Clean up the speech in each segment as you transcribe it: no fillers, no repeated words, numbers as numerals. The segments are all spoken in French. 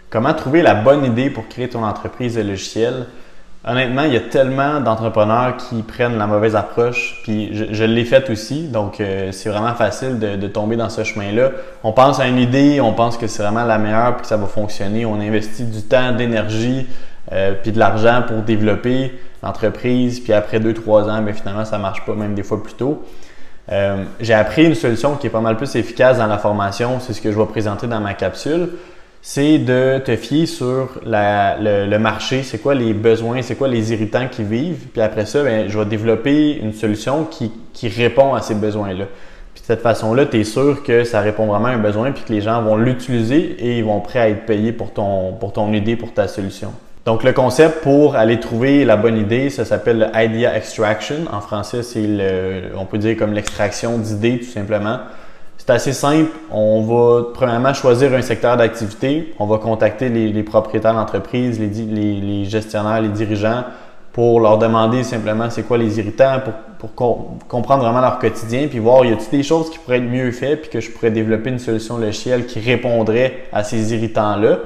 Comment trouver la bonne idée pour créer ton entreprise de logiciel? Honnêtement, il y a tellement d'entrepreneurs qui prennent la mauvaise approche, puis je l'ai fait aussi, donc c'est vraiment facile de tomber dans ce chemin-là. On pense à une idée, on pense que c'est vraiment la meilleure puis que ça va fonctionner. On investit du temps, de l'énergie, puis de l'argent pour développer l'entreprise, puis après 2-3 ans, bien, finalement, ça ne marche pas, même des fois plus tôt. J'ai appris une solution qui est pas mal plus efficace dans la formation, c'est ce que je vais présenter dans ma capsule. C'est de te fier sur le marché, c'est quoi les besoins, c'est quoi les irritants qui vivent. Puis après ça, bien, je vais développer une solution qui répond à ces besoins-là. Puis de cette façon-là, tu es sûr que ça répond vraiment à un besoin puis que les gens vont l'utiliser et ils vont prêts à être payés pour ton idée, pour ta solution. Donc le concept pour aller trouver la bonne idée, ça s'appelle le Idea Extraction. En français, c'est on peut dire comme l'extraction d'idées tout simplement. C'est assez simple. On va premièrement choisir un secteur d'activité. On va contacter les propriétaires d'entreprise, les gestionnaires, les dirigeants pour leur demander simplement c'est quoi les irritants pour comprendre vraiment leur quotidien puis voir y a-t-il des choses qui pourraient être mieux faites puis que je pourrais développer une solution logicielle qui répondrait à ces irritants-là.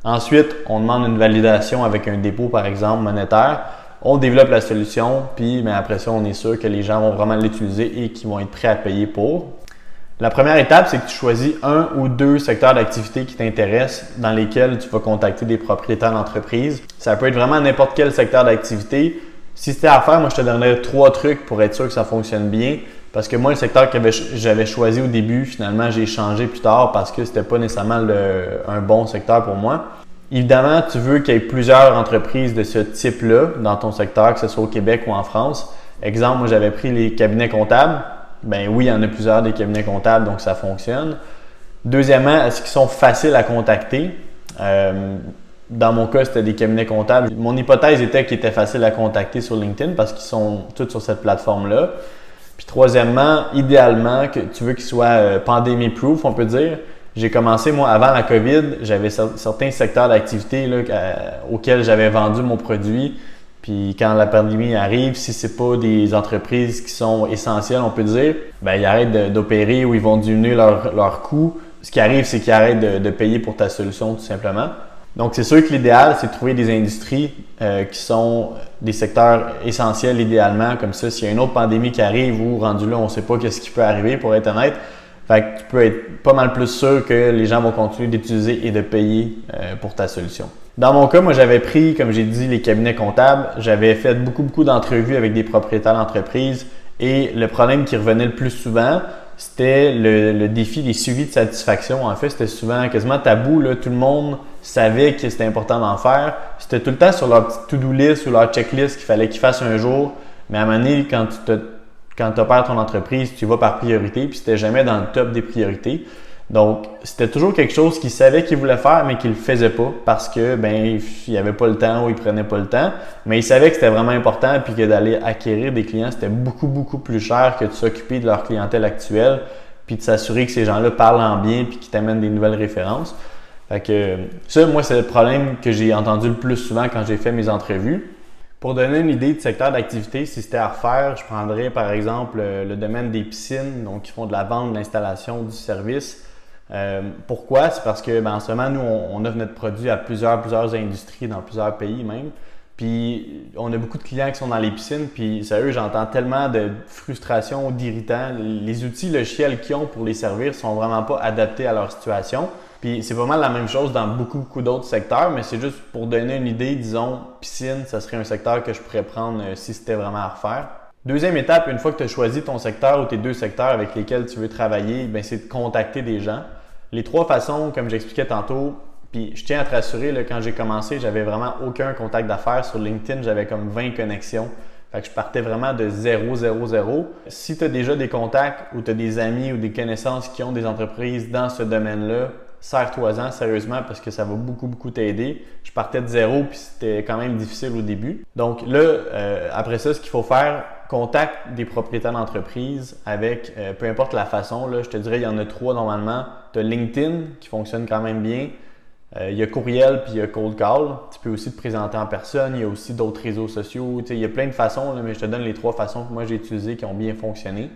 Ensuite, on demande une validation avec un dépôt par exemple monétaire. On développe la solution puis après ça, on est sûr que les gens vont vraiment l'utiliser et qu'ils vont être prêts à payer pour. La première étape, c'est que tu choisis 1 ou 2 secteurs d'activité qui t'intéressent, dans lesquels tu vas contacter des propriétaires d'entreprise. Ça peut être vraiment n'importe quel secteur d'activité. Si c'était à faire, moi, je te donnerais 3 trucs pour être sûr que ça fonctionne bien. Parce que moi, le secteur que j'avais choisi au début, finalement, j'ai changé plus tard parce que c'était pas nécessairement un bon secteur pour moi. Évidemment, tu veux qu'il y ait plusieurs entreprises de ce type-là dans ton secteur, que ce soit au Québec ou en France. Exemple, moi, j'avais pris les cabinets comptables. Ben oui, il y en a plusieurs des cabinets comptables, donc ça fonctionne. Deuxièmement, est-ce qu'ils sont faciles à contacter? Dans mon cas, c'était des cabinets comptables. Mon hypothèse était qu'ils étaient faciles à contacter sur LinkedIn parce qu'ils sont tous sur cette plateforme-là. Puis troisièmement, idéalement, que tu veux qu'ils soient pandémie-proof, on peut dire. J'ai commencé, moi, avant la COVID, j'avais certains secteurs d'activité auxquels j'avais vendu mon produit. Puis quand la pandémie arrive, si c'est pas des entreprises qui sont essentielles, on peut dire, ben ils arrêtent d'opérer ou ils vont diminuer leurs coûts. Ce qui arrive, c'est qu'ils arrêtent de payer pour ta solution tout simplement. Donc c'est sûr que l'idéal, c'est de trouver des industries qui sont des secteurs essentiels idéalement. Comme ça, s'il y a une autre pandémie qui arrive ou rendu là, on ne sait pas qu'est-ce qui peut arriver pour être honnête. Fait que tu peux être pas mal plus sûr que les gens vont continuer d'utiliser et de payer pour ta solution. Dans mon cas, moi, j'avais pris, comme j'ai dit, les cabinets comptables. J'avais fait beaucoup d'entrevues avec des propriétaires d'entreprises et le problème qui revenait le plus souvent, c'était le défi des suivis de satisfaction. En fait, c'était souvent quasiment tabou. Là. Tout le monde savait que c'était important d'en faire. C'était tout le temps sur leur petite to-do list ou leur checklist qu'il fallait qu'ils fassent un jour. Mais à un moment donné, quand tu opères ton entreprise, tu vas par priorité, puis c'était jamais dans le top des priorités. Donc, c'était toujours quelque chose qu'ils savaient qu'ils voulaient faire, mais qu'ils ne le faisaient pas parce que il n'y avait pas le temps ou ils ne prenaient pas le temps. Mais ils savaient que c'était vraiment important puis que d'aller acquérir des clients, c'était beaucoup plus cher que de s'occuper de leur clientèle actuelle puis de s'assurer que ces gens-là parlent en bien puis qu'ils t'amènent des nouvelles références. Fait que ça, moi, c'est le problème que j'ai entendu le plus souvent quand j'ai fait mes entrevues. Pour donner une idée de secteur d'activité, si c'était à refaire, je prendrais par exemple le domaine des piscines, donc qui font de la vente, de l'installation, du service. Pourquoi? C'est parce que en ce moment, nous, on offre notre produit à plusieurs industries dans plusieurs pays même. Puis on a beaucoup de clients qui sont dans les piscines, puis sérieux, j'entends tellement de frustration, d'irritants. Les outils logiciels qu'ils ont pour les servir sont vraiment pas adaptés à leur situation. Puis c'est pas mal la même chose dans beaucoup d'autres secteurs, mais c'est juste pour donner une idée, disons, piscine, ça serait un secteur que je pourrais prendre si c'était vraiment à refaire. Deuxième étape, une fois que tu as choisi ton secteur ou tes 2 secteurs avec lesquels tu veux travailler, c'est de contacter des gens. Les 3 façons, comme j'expliquais tantôt, puis je tiens à te rassurer, là, quand j'ai commencé, j'avais vraiment aucun contact d'affaires. Sur LinkedIn, j'avais comme 20 connexions. Fait que je partais vraiment de 0. Si tu as déjà des contacts ou tu as des amis ou des connaissances qui ont des entreprises dans ce domaine-là, serre-toi-en sérieusement parce que ça va beaucoup t'aider. Je partais de 0 puis c'était quand même difficile au début. Donc là, après ça, ce qu'il faut faire, contacte des propriétaires d'entreprise avec, peu importe la façon, là, je te dirais il y en a 3 normalement. Tu as LinkedIn qui fonctionne quand même bien. Il y a courriel puis il y a cold call. Tu peux aussi te présenter en personne. Il y a aussi d'autres réseaux sociaux. Il y a plein de façons, là, mais je te donne les 3 façons que moi j'ai utilisées qui ont bien fonctionné.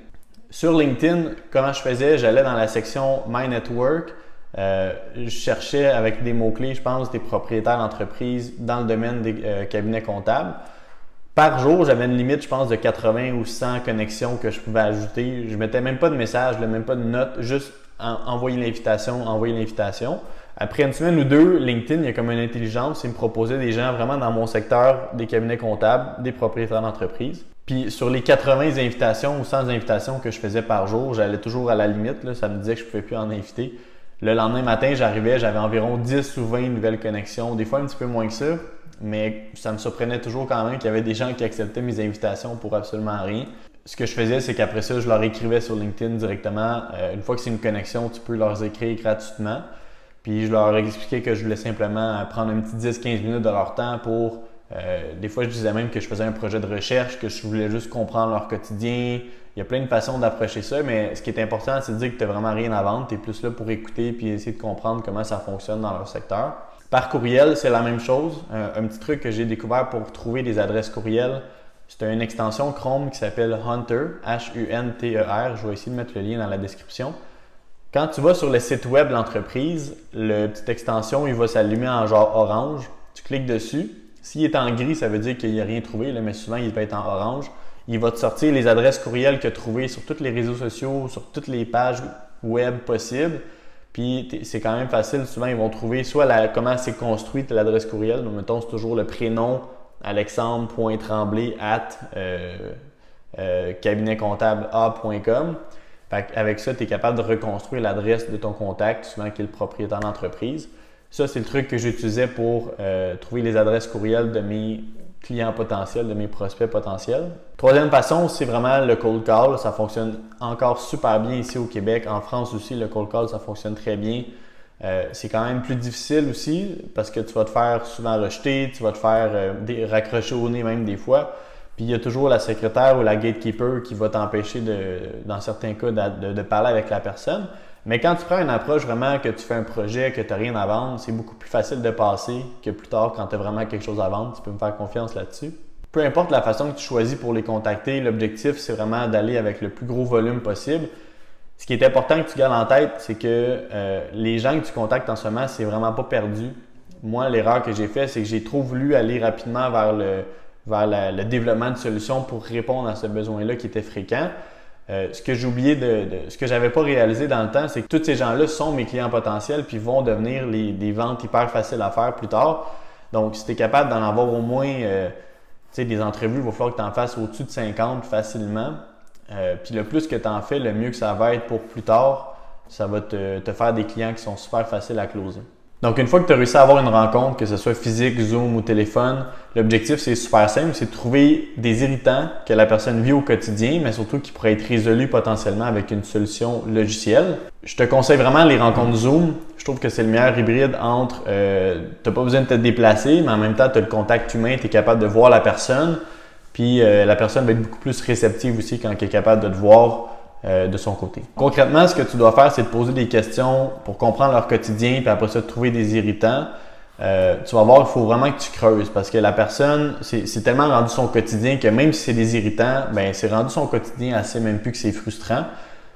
Sur LinkedIn, comment je faisais? J'allais dans la section My Network. Je cherchais avec des mots-clés, je pense, des propriétaires d'entreprises dans le domaine des cabinets comptables. Par jour, j'avais une limite, je pense, de 80 ou 100 connexions que je pouvais ajouter. Je ne mettais même pas de message, même pas de notes, juste envoyer l'invitation. Après une semaine ou deux, LinkedIn, il y a comme une intelligence, il me proposait des gens vraiment dans mon secteur, des cabinets comptables, des propriétaires d'entreprises. Puis sur les 80 invitations ou 100 invitations que je faisais par jour, j'allais toujours à la limite, là, ça me disait que je ne pouvais plus en inviter. Le lendemain matin, j'avais environ 10 ou 20 nouvelles connexions, des fois un petit peu moins que ça, mais ça me surprenait toujours quand même qu'il y avait des gens qui acceptaient mes invitations pour absolument rien. Ce que je faisais, c'est qu'après ça, je leur écrivais sur LinkedIn directement. Une fois que c'est une connexion, tu peux leur écrire gratuitement. Puis je leur expliquais que je voulais simplement prendre un petit 10-15 minutes de leur temps pour... des fois, je disais même que je faisais un projet de recherche, que je voulais juste comprendre leur quotidien. Il y a plein de façons d'approcher ça, mais ce qui est important, c'est de dire que tu n'as vraiment rien à vendre. Tu es plus là pour écouter puis essayer de comprendre comment ça fonctionne dans leur secteur. Par courriel, c'est la même chose. Un petit truc que j'ai découvert pour trouver des adresses courriel, c'est une extension Chrome qui s'appelle Hunter, H-U-N-T-E-R. Je vais essayer de mettre le lien dans la description. Quand tu vas sur le site web de l'entreprise, la petite extension, il va s'allumer en genre orange. Tu cliques dessus. S'il est en gris, ça veut dire qu'il n'y a rien trouvé, là, mais souvent il va être en orange. Il va te sortir les adresses courriel que tu as trouvées sur tous les réseaux sociaux, sur toutes les pages web possibles. Puis c'est quand même facile. Souvent, ils vont trouver soit comment c'est construite l'adresse courriel. Donc, mettons, c'est toujours le prénom alexandre.tremblay@cabinetcomptable.com. Avec ça, tu es capable de reconstruire l'adresse de ton contact, souvent qui est le propriétaire d'entreprise. Ça, c'est le truc que j'utilisais pour trouver les adresses courriel de mes clients potentiels, de mes prospects potentiels. Troisième façon, c'est vraiment le cold call. Ça fonctionne encore super bien ici au Québec. En France aussi, le cold call, ça fonctionne très bien. C'est quand même plus difficile aussi parce que tu vas te faire souvent rejeter, tu vas te faire raccrocher au nez même des fois. Puis il y a toujours la secrétaire ou la gatekeeper qui va t'empêcher, dans certains cas, de parler avec la personne. Mais quand tu prends une approche vraiment que tu fais un projet, que tu n'as rien à vendre, c'est beaucoup plus facile de passer que plus tard quand tu as vraiment quelque chose à vendre. Tu peux me faire confiance là-dessus. Peu importe la façon que tu choisis pour les contacter, l'objectif, c'est vraiment d'aller avec le plus gros volume possible. Ce qui est important que tu gardes en tête, c'est que les gens que tu contactes en ce moment, c'est vraiment pas perdu. Moi, l'erreur que j'ai faite, c'est que j'ai trop voulu aller rapidement vers le développement de solutions pour répondre à ce besoin-là qui était fréquent. Ce que j'ai oublié ce que j'avais pas réalisé dans le temps, c'est que tous ces gens-là sont mes clients potentiels puis vont devenir des ventes hyper faciles à faire plus tard. Donc, si tu es capable d'en avoir au moins des entrevues, il va falloir que tu en fasses au-dessus de 50 facilement. Puis le plus que tu en fais, le mieux que ça va être pour plus tard. Ça va te faire des clients qui sont super faciles à closer. Donc, une fois que tu as réussi à avoir une rencontre, que ce soit physique, Zoom ou téléphone, l'objectif, c'est super simple, c'est de trouver des irritants que la personne vit au quotidien, mais surtout qui pourraient être résolus potentiellement avec une solution logicielle. Je te conseille vraiment les rencontres Zoom. Je trouve que c'est le meilleur hybride entre tu n'as pas besoin de te déplacer, mais en même temps, tu as le contact humain, tu es capable de voir la personne, puis la personne va être beaucoup plus réceptive aussi quand elle est capable de te voir de son côté. Concrètement, ce que tu dois faire, c'est de poser des questions pour comprendre leur quotidien, puis après ça, de trouver des irritants. Tu vas voir, il faut vraiment que tu creuses parce que la personne, c'est tellement rendu son quotidien que même si c'est des irritants, ben c'est rendu son quotidien, elle sait même plus que c'est frustrant.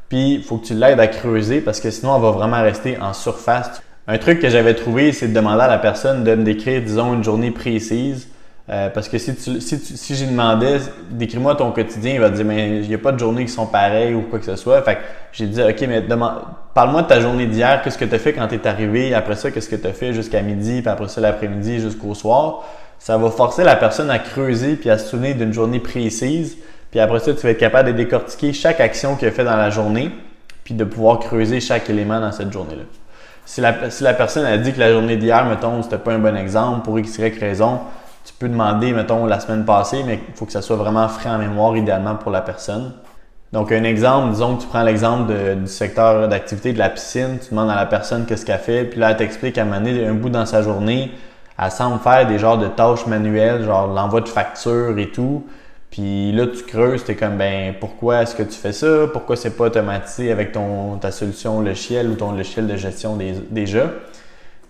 Puis, il faut que tu l'aides à creuser parce que sinon, elle va vraiment rester en surface. Un truc que j'avais trouvé, c'est de demander à la personne de me décrire, disons, une journée précise. Parce que si j'ai demandé, décris-moi ton quotidien, il va te dire, mais il n'y a pas de journées qui sont pareilles ou quoi que ce soit. Fait que j'ai dit, OK, mais parle-moi de ta journée d'hier, qu'est-ce que tu as fait quand tu es arrivé, après ça, qu'est-ce que tu as fait jusqu'à midi, puis après ça, l'après-midi jusqu'au soir. Ça va forcer la personne à creuser puis à se souvenir d'une journée précise. Puis après ça, tu vas être capable de décortiquer chaque action qu'il a fait dans la journée, puis de pouvoir creuser chaque élément dans cette journée-là. Si la personne a dit que la journée d'hier, mettons, c'était pas un bon exemple pour X, Y raison, tu peux demander, mettons, la semaine passée, mais il faut que ça soit vraiment frais en mémoire, idéalement, pour la personne. Donc, un exemple, disons que tu prends l'exemple du secteur d'activité de la piscine, tu demandes à la personne qu'est-ce qu'elle fait, puis là, elle t'explique qu'à un moment donné, un bout dans sa journée, elle semble faire des genres de tâches manuelles, genre l'envoi de factures et tout. Puis là, tu creuses, tu es comme, ben pourquoi est-ce que tu fais ça? Pourquoi c'est pas automatisé avec ta solution logicielle ou ton logiciel de gestion déjà?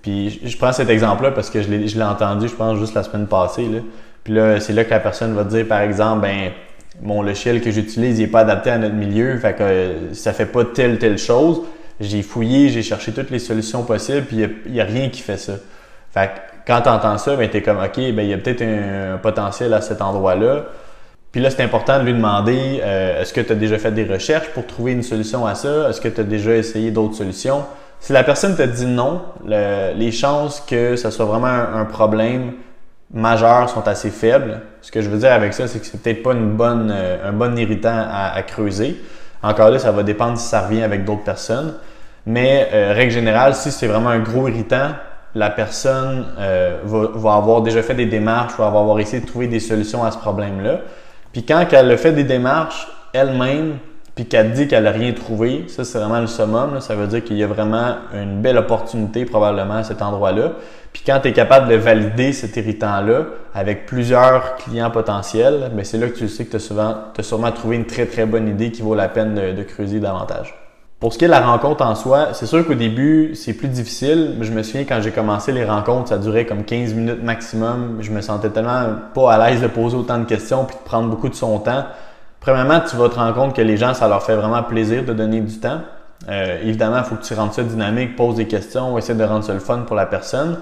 Puis je prends cet exemple-là parce que je l'ai entendu, je pense, juste la semaine passée. Là. Puis là, c'est là que la personne va te dire, par exemple, ben mon logiciel que j'utilise, il n'est pas adapté à notre milieu, fait que ça fait pas telle chose. j'ai fouillé, j'ai cherché toutes les solutions possibles, puis il n'y a rien qui fait ça. Fait que quand tu entends ça, ben, tu es comme, OK, ben, il y a peut-être un potentiel à cet endroit-là. Puis là, c'est important de lui demander, est-ce que tu as déjà fait des recherches pour trouver une solution à ça? Est-ce que tu as déjà essayé d'autres solutions? Si la personne te dit non, les chances que ce soit vraiment un problème majeur sont assez faibles. Ce que je veux dire avec ça, c'est que c'est peut-être pas un bon irritant à creuser. Encore là, ça va dépendre si ça revient avec d'autres personnes. Mais règle générale, si c'est vraiment un gros irritant, la personne va avoir déjà fait des démarches, va avoir essayé de trouver des solutions à ce problème-là. Puis quand elle a fait des démarches elle-même, puis qu'elle dit qu'elle n'a rien trouvé, ça c'est vraiment le summum. Là. Ça veut dire qu'il y a vraiment une belle opportunité probablement à cet endroit-là. Puis quand tu es capable de valider cet irritant-là avec plusieurs clients potentiels, bien, c'est là que tu sais que tu as sûrement trouvé une très très bonne idée qui vaut la peine de creuser davantage. Pour ce qui est de la rencontre en soi, c'est sûr qu'au début, c'est plus difficile. Je me souviens quand j'ai commencé les rencontres, ça durait comme 15 minutes maximum. Je me sentais tellement pas à l'aise de poser autant de questions puis de prendre beaucoup de son temps. Premièrement, tu vas te rendre compte que les gens, ça leur fait vraiment plaisir de donner du temps. Évidemment, il faut que tu rendes ça dynamique, pose des questions, essaie de rendre ça le fun pour la personne.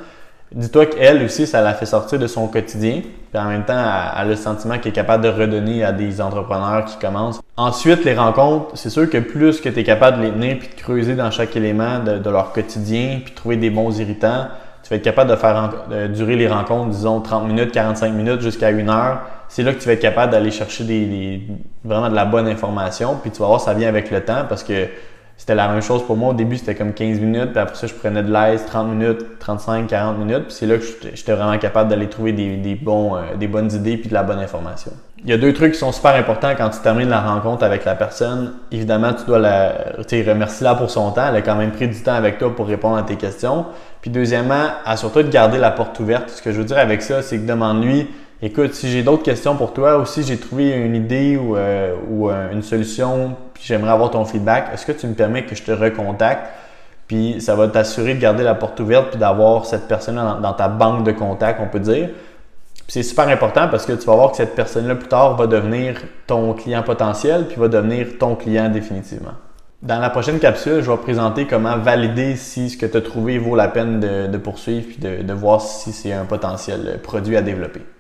Dis-toi qu'elle aussi, ça la fait sortir de son quotidien. Puis en même temps, elle a le sentiment qu'elle est capable de redonner à des entrepreneurs qui commencent. Ensuite, les rencontres, c'est sûr que plus que tu es capable de les tenir puis de creuser dans chaque élément de leur quotidien puis de trouver des bons irritants, tu vas être capable de faire durer les rencontres, disons 30 minutes, 45 minutes jusqu'à 1 heure. C'est là que tu vas être capable d'aller chercher vraiment de la bonne information. Puis tu vas voir, ça vient avec le temps parce que c'était la même chose pour moi. Au début, c'était comme 15 minutes, puis après ça, je prenais de l'aise 30 minutes, 35, 40 minutes. Puis c'est là que j'étais vraiment capable d'aller trouver des bonnes idées puis de la bonne information. Il y a 2 trucs qui sont super importants quand tu termines la rencontre avec la personne. Évidemment, tu dois remercier-la pour son temps. Elle a quand même pris du temps avec toi pour répondre à tes questions. Puis deuxièmement, assure-toi de garder la porte ouverte. Ce que je veux dire avec ça, c'est que demande-lui, écoute, si j'ai d'autres questions pour toi ou si j'ai trouvé une idée ou une solution, puis j'aimerais avoir ton feedback, est-ce que tu me permets que je te recontacte? Puis ça va t'assurer de garder la porte ouverte puis d'avoir cette personne-là dans ta banque de contacts, on peut dire. Puis c'est super important parce que tu vas voir que cette personne-là plus tard va devenir ton client potentiel puis va devenir ton client définitivement. Dans la prochaine capsule, je vais présenter comment valider si ce que tu as trouvé vaut la peine de poursuivre puis de voir si c'est un potentiel produit à développer.